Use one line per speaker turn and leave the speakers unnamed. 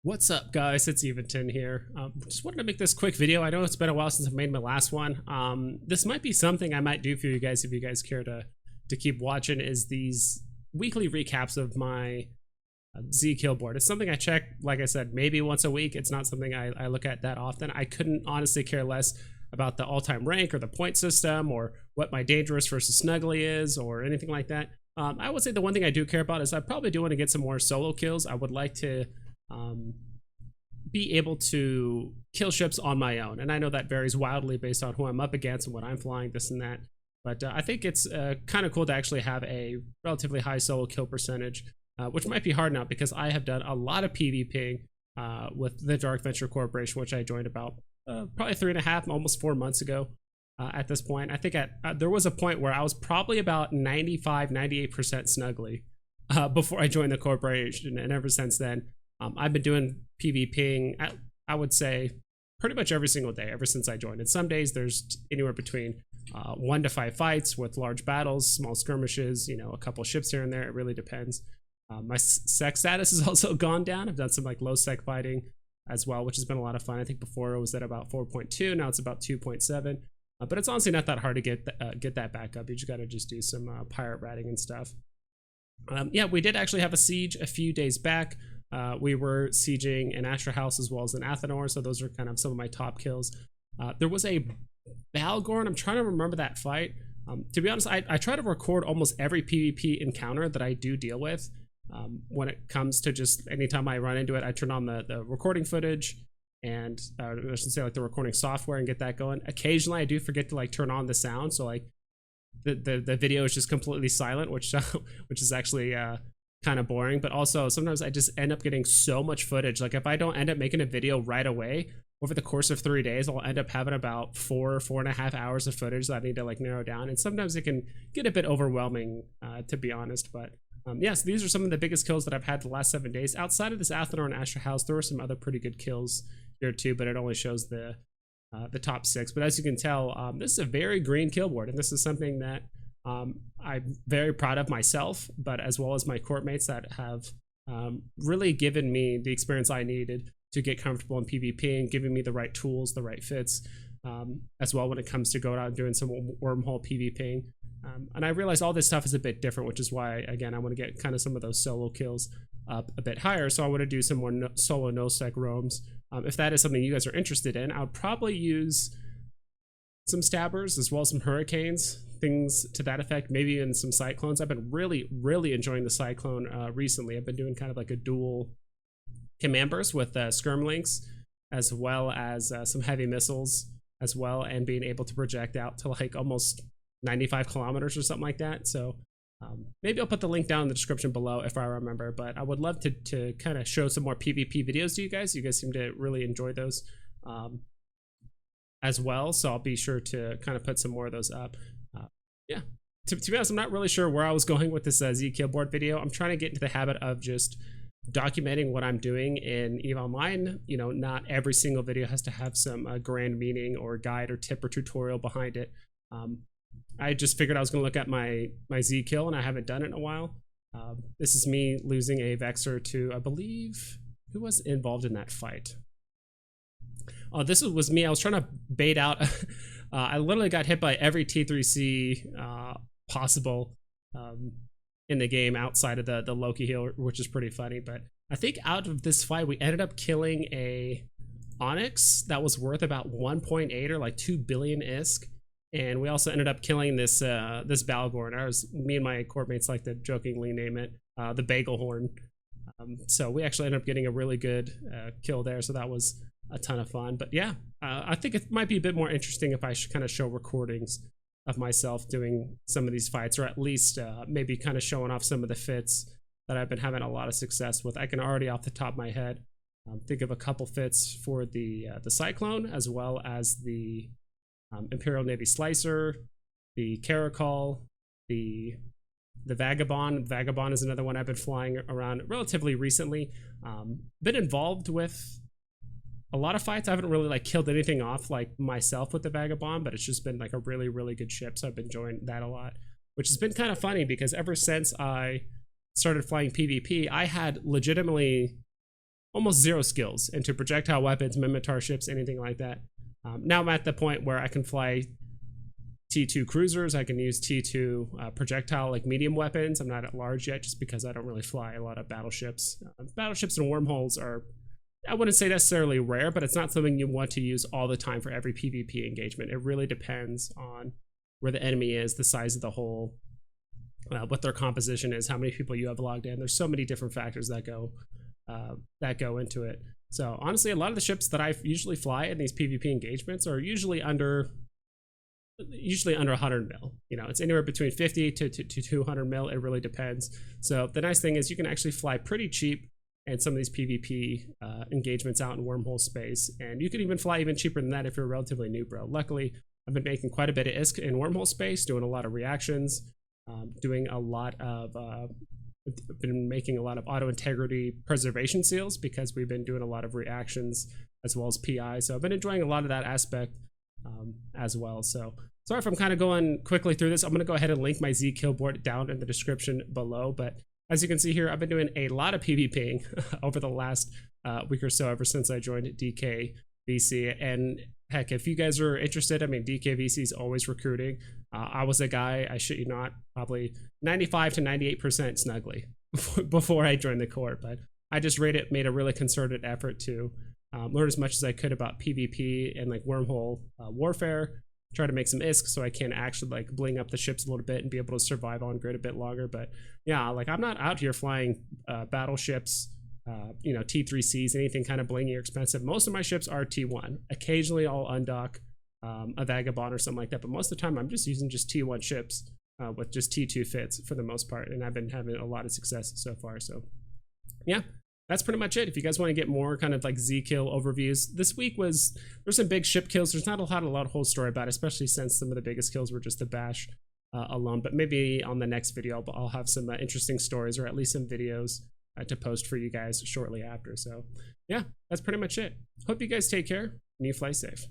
What's up, guys? It's Eventon here. Just wanted to make this quick video. I know it's been a while since I've made my last one. This might be something I might do for you guys if you guys care to keep watching, is these weekly recaps of my zkillboard. It's something I check, like I said, maybe once a week. It's not something I look at that often. I couldn't honestly care less about the all-time rank or the point system or what my dangerous versus snuggly is or anything like that. I would say the one thing I do care about is I probably do want to get some more solo kills. I would like to be able to kill ships on my own, and I know that varies wildly based on who I'm up against and what I'm flying, this and that, but I think it's kind of cool to actually have a relatively high solo kill percentage, which might be hard now because I have done a lot of PvPing with the Dark Venture Corporation, which I joined about probably 3.5, almost 4 months ago. At this point, I think there was a point where I was probably about 95-98% snuggly before I joined the corporation, and ever since then I've been doing PvPing, I would say, pretty much every single day ever since I joined. And some days there's anywhere between 1 to 5 fights with large battles, small skirmishes, you know, a couple ships here and there. It really depends. My sec status has also gone down. I've done some like low sec fighting as well, which has been a lot of fun. I think before it was at about 4.2, now it's about 2.7. But it's honestly not that hard to get that back up. You just got to just do some pirate ratting and stuff. Yeah, we did actually have a siege a few days back. We were sieging an Astra House as well as an Athenor, so those are kind of some of my top kills. There was a Balgorn. I'm trying to remember that fight. To be honest, I try to record almost every PvP encounter that I do deal with. When it comes to just anytime I run into it, I turn on the recording footage and I should say like the recording software and get that going. Occasionally I do forget to like turn on the sound, so like the video is just completely silent, which is actually kind of boring. But also sometimes I just end up getting so much footage. Like if I don't end up making a video right away, over the course of 3 days I'll end up having about 4.5 hours of footage that I need to like narrow down, and sometimes it can get a bit overwhelming, to be honest. But yes, these are some of the biggest kills that I've had the last 7 days. Outside of this Athenor and Astra House, there were some other pretty good kills here too, but it only shows the top 6. But as you can tell, this is a very green kill board, and this is something that I'm very proud of myself, but as well as my courtmates that have really given me the experience I needed to get comfortable in PvP and giving me the right tools, the right fits, as well when it comes to going out and doing some wormhole PvPing. And I realize all this stuff is a bit different, which is why, again, I want to get kind of some of those solo kills up a bit higher. So I want to do some more solo no-sec roams. If that is something you guys are interested in, I would probably use some stabbers as well as some hurricanes, things to that effect, maybe even some cyclones. I've been really enjoying the cyclone recently. I've been doing kind of like a dual command burst with skirmlinks as well as some heavy missiles as well, and being able to project out to like almost 95 kilometers or something like that. So maybe I'll put the link down in the description below if I remember, but I would love to kind of show some more PvP videos to you guys. You guys seem to really enjoy those as well, so I'll be sure to kind of put some more of those up. Yeah, to be honest, I'm not really sure where I was going with this zkillboard video. I'm trying to get into the habit of just documenting what I'm doing in EVE Online. You know, not every single video has to have some grand meaning or guide or tip or tutorial behind it. I just figured I was going to look at my zkill, and I haven't done it in a while. This is me losing a Vexor to, I believe, who was involved in that fight? Oh, this was me. I was trying to bait out. I literally got hit by every T3C possible in the game outside of the Loki heal, which is pretty funny. But I think out of this fight, we ended up killing a Onyx that was worth about 1.8 or like 2 billion ISK. And we also ended up killing this this Balgorn. Me and my courtmates like to jokingly name it the Bagel Horn. So we actually ended up getting a really good kill there. So that was a ton of fun. But yeah, I think it might be a bit more interesting if I kind of show recordings of myself doing some of these fights, or at least maybe kind of showing off some of the fits that I've been having a lot of success with. I can already off the top of my head think of a couple fits for the Cyclone, as well as the Imperial Navy Slicer, the Caracol, the Vagabond. Vagabond is another one I've been flying around relatively recently. Been involved with a lot of fights. I haven't really like killed anything off like myself with the Vagabond, but it's just been like a really good ship, so I've been enjoying that a lot, which has been kind of funny because ever since I started flying PvP, I had legitimately almost zero skills into projectile weapons, Mimitar ships, anything like that. Now I'm at the point where I can fly T2 cruisers. I can use T2 projectile like medium weapons. I'm not at large yet just because I don't really fly a lot of battleships. Battleships and wormholes are, I wouldn't say necessarily rare, but it's not something you want to use all the time for every PvP engagement. It really depends on where the enemy is, the size of the hole, what their composition is, how many people you have logged in. There's so many different factors that go into it. So honestly, a lot of the ships that I usually fly in these PvP engagements are usually under 100 mil. You know, it's anywhere between 50 to 200 mil. It really depends. So the nice thing is you can actually fly pretty cheap in some of these PvP engagements out in wormhole space, and you can even fly even cheaper than that if you're a relatively new bro. Luckily, I've been making quite a bit of ISK in wormhole space, doing a lot of reactions, doing a lot of been making a lot of auto integrity preservation seals because we've been doing a lot of reactions as well as PI. So I've been enjoying a lot of that aspect as well. So sorry if I'm kind of going quickly through this. I'm going to go ahead and link my zkillboard down in the description below. But as you can see here, I've been doing a lot of PvPing over the last week or so, ever since I joined DKVC. And heck, if you guys are interested, I mean, DKVC is always recruiting. I was a guy, I shit you not, probably 95 to 98% snugly before I joined the Corps. But I just made a really concerted effort to learn as much as I could about PvP and like wormhole warfare, try to make some ISK so I can actually like bling up the ships a little bit and be able to survive on grid a bit longer. But yeah, like I'm not out here flying battleships, you know, T3Cs, anything kind of blingy or expensive. Most of my ships are T1. Occasionally I'll undock a Vagabond or something like that, but most of the time I'm just using just T1 ships with just T2 fits for the most part, and I've been having a lot of success so far. So yeah, that's pretty much it. If you guys want to get more kind of like Z-kill overviews, this week there's some big ship kills. There's not a lot of whole story about it, especially since some of the biggest kills were just the bash alone. But maybe on the next video, I'll have some interesting stories, or at least some videos to post for you guys shortly after. So yeah, that's pretty much it. Hope you guys take care and you fly safe.